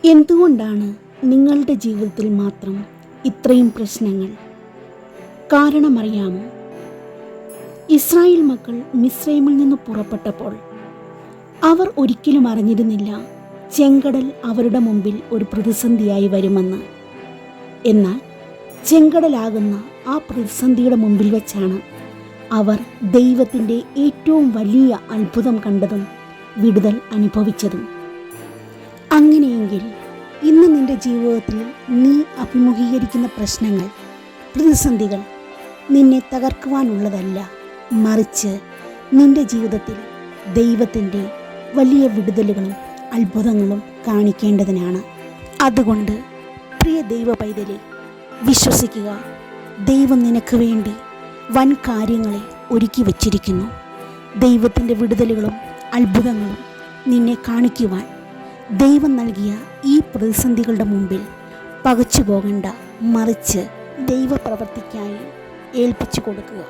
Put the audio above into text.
എന്തുകൊണ്ടാണ് നിങ്ങളുടെ ജീവിതത്തിൽ മാത്രം ഇത്രയും പ്രശ്നങ്ങൾ? കാരണമറിയാമോ? ഇസ്രായേൽ മക്കൾ മിസ്രൈമിൽ നിന്ന് പുറപ്പെട്ടപ്പോൾ അവർ ഒരിക്കലും അറിഞ്ഞിരുന്നില്ല ചെങ്കടൽ അവരുടെ മുമ്പിൽ ഒരു പ്രതിസന്ധിയായി വരുമെന്ന്. എന്നാൽ ചെങ്കടലാകുന്ന ആ പ്രതിസന്ധിയുടെ മുമ്പിൽ വെച്ചാണ് അവർ ദൈവത്തിൻ്റെ ഏറ്റവും വലിയ അത്ഭുതം കണ്ടതും വിടുതൽ അനുഭവിച്ചതും. അങ്ങനെയെങ്കിൽ ഇന്ന് നിന്റെ ജീവിതത്തിൽ നീ അഭിമുഖീകരിക്കുന്ന പ്രശ്നങ്ങൾ, പ്രതിസന്ധികൾ നിന്നെ തകർക്കുവാനുള്ളതല്ല, മറിച്ച് നിന്റെ ജീവിതത്തിൽ ദൈവത്തിൻ്റെ വലിയ വിടുതലുകളും അത്ഭുതങ്ങളും കാണിക്കേണ്ടതിനാണ്. അതുകൊണ്ട് പ്രിയ ദൈവ പൈതലെ, വിശ്വസിക്കുക, ദൈവം നിനക്ക് വേണ്ടി വൻ കാര്യങ്ങളെ ഒരുക്കി വച്ചിരിക്കുന്നു. ദൈവത്തിൻ്റെ വിടുതലുകളും അത്ഭുതങ്ങളും നിന്നെ കാണിക്കുവാൻ ദൈവം നൽകിയ ഈ പ്രതിസന്ധികളുടെ മുമ്പിൽ പകച്ചു പോകണ്ട, മറിച്ച് ദൈവപ്രവൃത്തിക്കായി ഏൽപ്പിച്ചു കൊടുക്കുക.